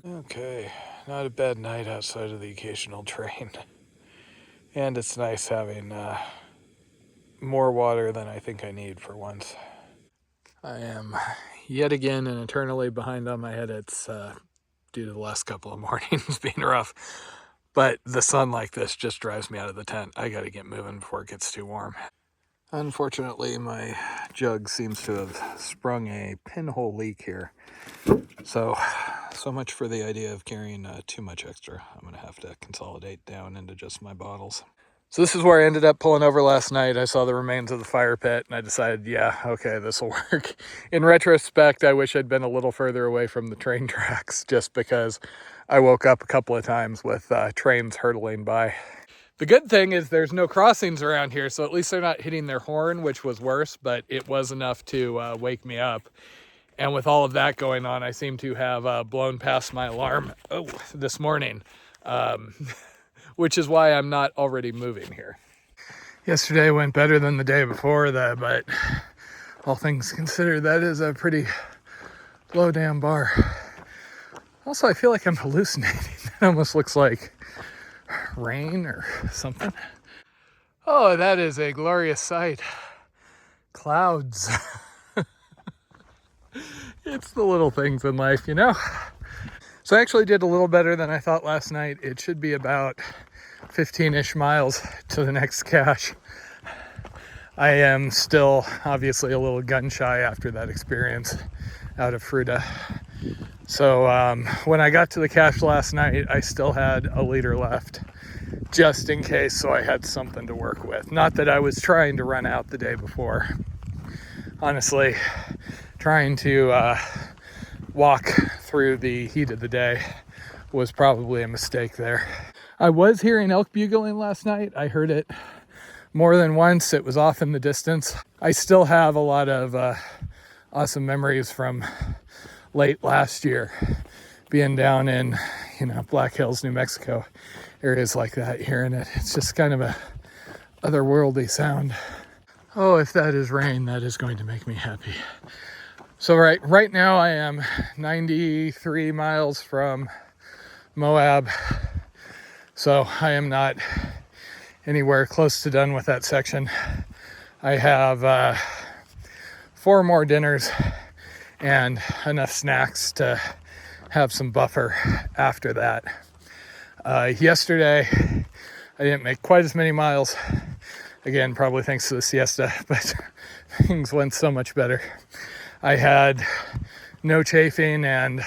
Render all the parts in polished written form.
Okay, not a bad night outside of the occasional train. And it's nice having more water than I think I need for once. I am yet again and eternally behind on my edits due to the last couple of mornings being rough. But the sun like this just drives me out of the tent. I gotta get moving before it gets too warm. Unfortunately, my jug seems to have sprung a pinhole leak here. So much for the idea of carrying too much extra. I'm going to have to consolidate down into just my bottles. So this is where I ended up pulling over last night. I saw the remains of the fire pit and I decided, yeah, okay, this will work. In retrospect, I wish I'd been a little further away from the train tracks just because I woke up a couple of times with trains hurtling by. The good thing is there's no crossings around here, so at least they're not hitting their horn, which was worse, but it was enough to wake me up. And with all of that going on, I seem to have blown past my alarm this morning, which is why I'm not already moving here. Yesterday went better than the day before, but all things considered, that is a pretty low damn bar. Also, I feel like I'm hallucinating. It almost looks like rain or something. Oh, that is a glorious sight. Clouds. It's the little things in life, you know? So I actually did a little better than I thought last night. It should be about 15-ish miles to the next cache. I am still obviously a little gun shy after that experience out of Fruta. So when I got to the cache last night, I still had a liter left just in case, so I had something to work with. Not that I was trying to run out the day before. Honestly, trying to walk through the heat of the day was probably a mistake there. I was hearing elk bugling last night. I heard it more than once. It was off in the distance. I still have a lot of awesome memories from late last year, being down in, Black Hills, New Mexico, areas like that, hearing it. It's just kind of a otherworldly sound. Oh, if that is rain, that is going to make me happy. So right now I am 93 miles from Moab. So I am not anywhere close to done with that section. I have 4 more dinners and enough snacks to have some buffer after that. Yesterday, I didn't make quite as many miles. Again, probably thanks to the siesta, but things went so much better. I had no chafing, and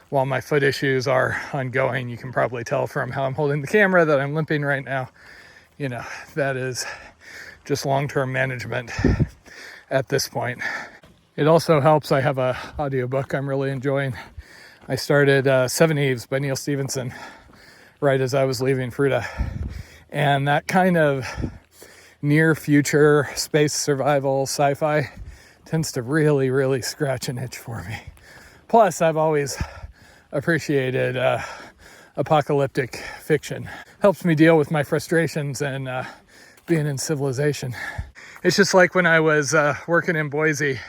while my foot issues are ongoing, you can probably tell from how I'm holding the camera that I'm limping right now. That is just long-term management at this point. It also helps I have an audiobook I'm really enjoying. I started 7 Eves by Neil Stephenson right as I was leaving Fruta. And that kind of near future space survival sci-fi tends to really, really scratch an itch for me. Plus, I've always appreciated apocalyptic fiction. Helps me deal with my frustrations and being in civilization. It's just like when I was working in Boise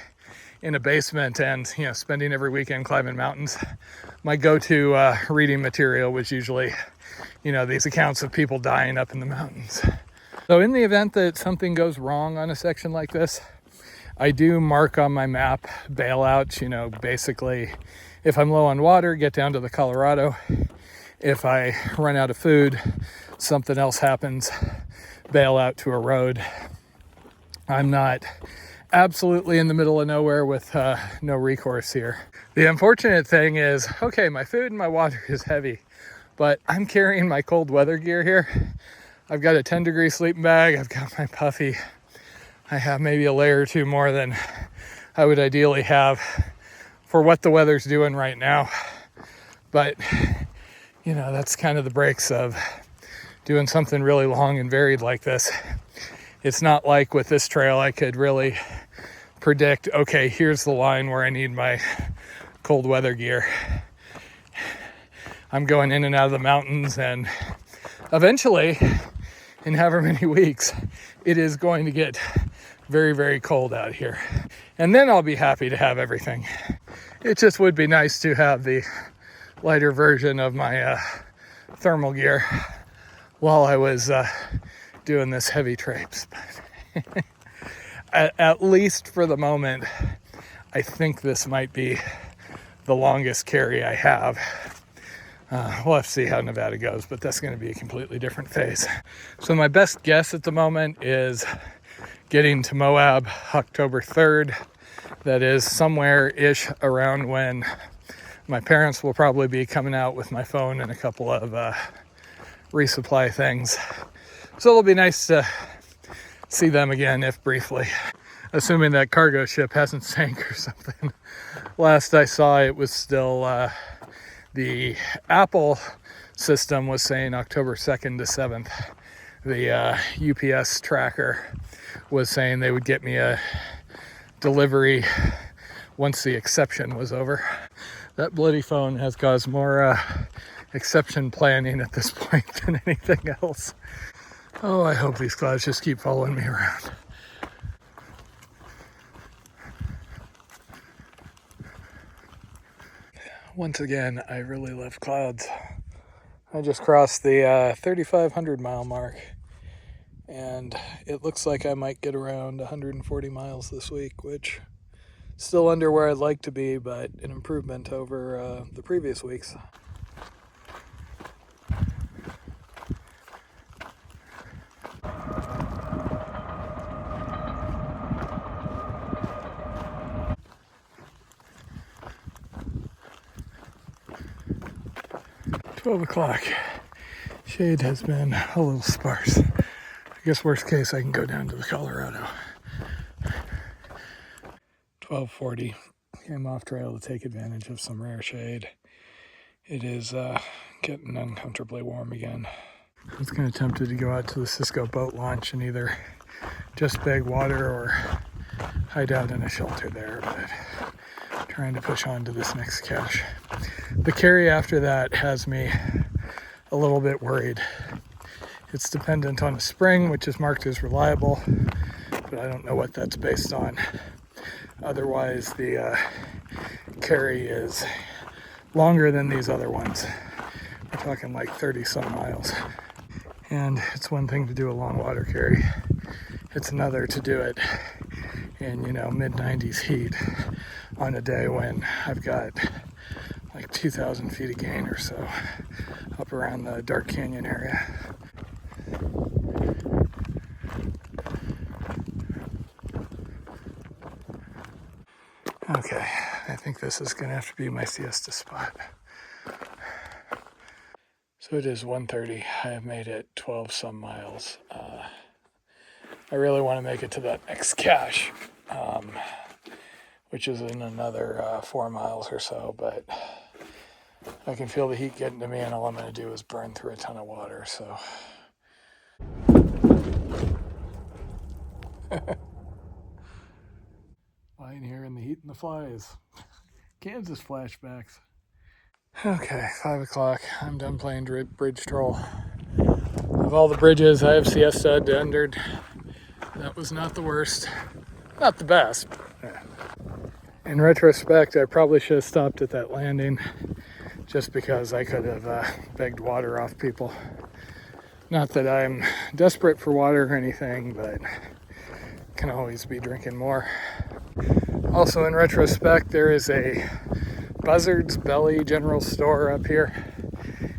in a basement and, spending every weekend climbing mountains. My go-to reading material was usually, these accounts of people dying up in the mountains. So in the event that something goes wrong on a section like this, I do mark on my map bailouts, basically if I'm low on water, get down to the Colorado. If I run out of food, something else happens, bail out to a road. I'm not absolutely in the middle of nowhere with no recourse here. The unfortunate thing is, okay, my food and my water is heavy, but I'm carrying my cold weather gear here. I've got a 10-degree sleeping bag. I've got my puffy. I have maybe a layer or two more than I would ideally have for what the weather's doing right now. But, that's kind of the breaks of doing something really long and varied like this. It's not like with this trail I could really predict, okay, here's the line where I need my cold weather gear. I'm going in and out of the mountains, and eventually, in however many weeks, it is going to get very, very cold out here. And then I'll be happy to have everything. It just would be nice to have the lighter version of my thermal gear while I was doing this heavy traipse. At least for the moment, I think this might be the longest carry I have. We'll have to see how Nevada goes, but that's going to be a completely different phase. So my best guess at the moment is getting to Moab October 3rd. That is somewhere-ish around when my parents will probably be coming out with my phone and a couple of resupply things. So it'll be nice to see them again, if briefly. Assuming that cargo ship hasn't sank or something. Last I saw, it was still, the Apple system was saying October 2nd to 7th. The UPS tracker was saying they would get me a delivery once the exception was over. That bloody phone has caused more exception planning at this point than anything else. Oh, I hope these clouds just keep following me around. Once again, I really love clouds. I just crossed the 3,500 mile mark, and it looks like I might get around 140 miles this week, which is still under where I'd like to be, but an improvement over the previous weeks. "12 o'clock. Shade has been a little sparse. I guess worst case I can go down to the Colorado." 12:40. Came off trail to take advantage of some rare shade. It is getting uncomfortably warm again. I was kind of tempted to go out to the Cisco boat launch and either just bag water or hide out in a shelter there, but trying to push on to this next cache. The carry after that has me a little bit worried. It's dependent on a spring, which is marked as reliable, but I don't know what that's based on. Otherwise, the carry is longer than these other ones. We're talking like 30 some miles. And it's one thing to do a long water carry. It's another to do it in, mid-90s heat on a day when I've got like 2,000 feet of gain or so up around the Dark Canyon area. Okay, I think this is going to have to be my siesta spot. So it is 1:30. I have made it 12 some miles. I really want to make it to that next cache, which is in another 4 miles or so, but I can feel the heat getting to me, and all I'm going to do is burn through a ton of water, so. Lying here in the heat and the flies. Kansas flashbacks. Okay, 5 o'clock. I'm done playing bridge troll. Of all the bridges I have siesta entered, that was not the worst. Not the best. In retrospect, I probably should have stopped at that landing just because I could have begged water off people. Not that I'm desperate for water or anything, but can always be drinking more. Also, in retrospect, there is a Buzzard's Belly general store up here.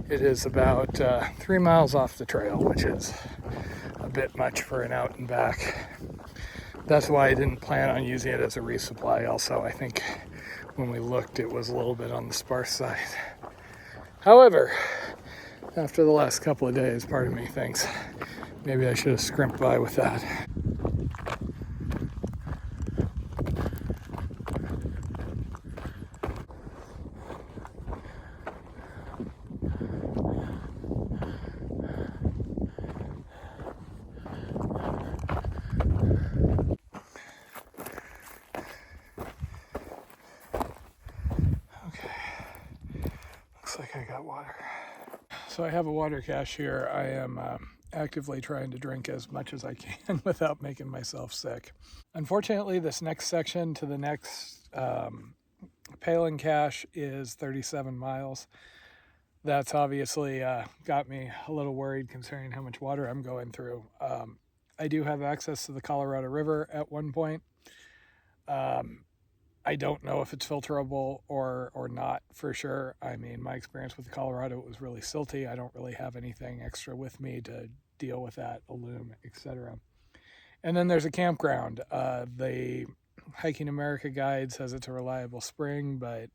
It is about 3 miles off the trail, which is a bit much for an out and back. That's why I didn't plan on using it as a resupply. Also, I think when we looked, it was a little bit on the sparse side. However, after the last couple of days, part of me thinks maybe I should have scrimped by with that. Like I got water. So I have a water cache here. I am actively trying to drink as much as I can without making myself sick. Unfortunately, this next section to the next Palin cache is 37 miles. that's obviously got me a little worried considering how much water I'm going through. I do have access to the Colorado River at one point. I don't know if it's filterable or not for sure. I mean, my experience with the Colorado, it was really silty. I don't really have anything extra with me to deal with that, a loom, etc. And then there's a campground. The Hiking America guide says it's a reliable spring, but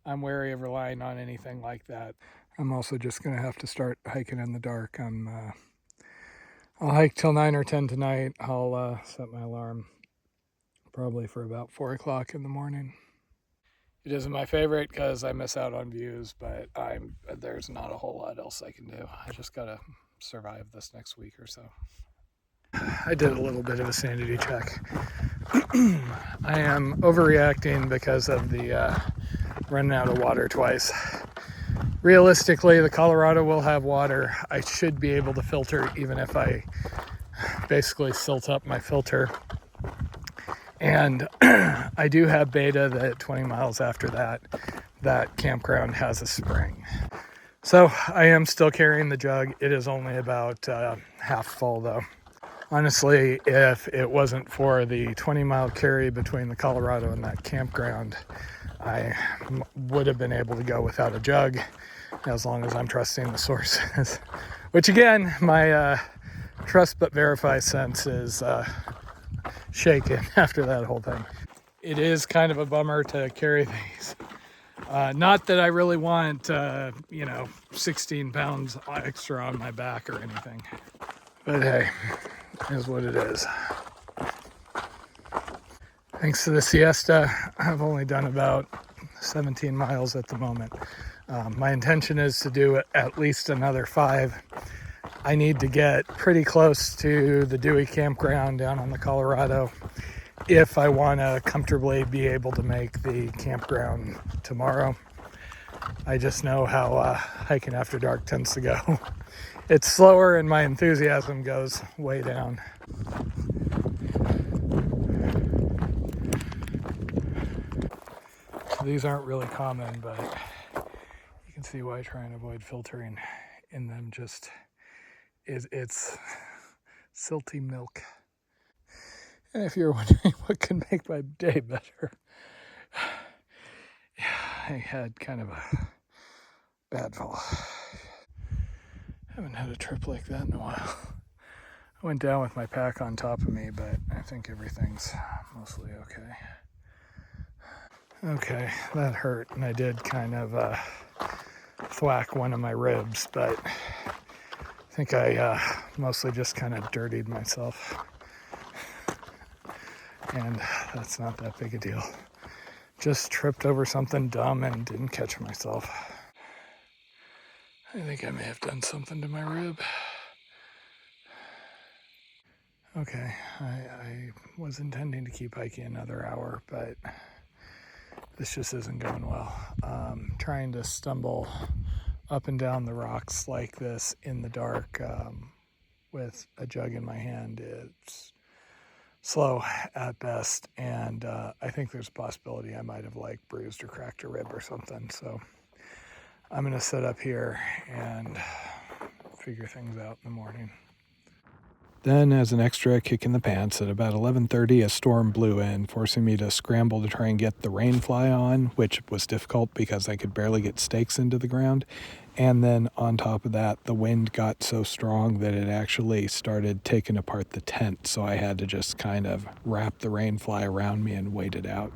I'm wary of relying on anything like that. I'm also just going to have to start hiking in the dark. I'll hike till 9 or 10 tonight. I'll set my alarm probably for about 4 o'clock in the morning. It isn't my favorite because I miss out on views, but there's not a whole lot else I can do. I just got to survive this next week or so. I did a little bit of a sanity check. I am overreacting because of the running out of water twice. Realistically, the Colorado will have water. I should be able to filter even if I basically silt up my filter. And I do have beta that 20 miles after that campground has a spring. So I am still carrying the jug. It is only about half full though. Honestly, if it wasn't for the 20-mile carry between the Colorado and that campground, I would have been able to go without a jug as long as I'm trusting the sources. Which again, my trust but verify sense is shaken after that whole thing. It is kind of a bummer to carry these. Not that I really want, 16 pounds extra on my back or anything. But hey, is what it is. Thanks to the siesta, I've only done about 17 miles at the moment. My intention is to do at least another 5. I need to get pretty close to the Dewey campground down on the Colorado if I want to comfortably be able to make the campground tomorrow. I just know how hiking after dark tends to go. It's slower and my enthusiasm goes way down. So these aren't really common, but you can see why I try and avoid filtering in them. Just it's silty milk. And if you're wondering what can make my day better, I had kind of a bad fall. Haven't had a trip like that in a while. I went down with my pack on top of me, but I think everything's mostly okay. Okay, that hurt, and I did kind of thwack one of my ribs, but I think I mostly just kind of dirtied myself. And that's not that big a deal. Just tripped over something dumb and didn't catch myself. I think I may have done something to my rib. Okay, I was intending to keep hiking another hour, but this just isn't going well. Trying to stumble up and down the rocks like this in the dark with a jug in my hand, it's slow at best, and I think there's a possibility I might have bruised or cracked a rib or something. So I'm gonna sit up here and figure things out in the morning. Then, as an extra kick in the pants, at about 11:30, a storm blew in, forcing me to scramble to try and get the rain fly on, which was difficult because I could barely get stakes into the ground. And then on top of that, the wind got so strong that it actually started taking apart the tent, so I had to just kind of wrap the rain fly around me and wait it out.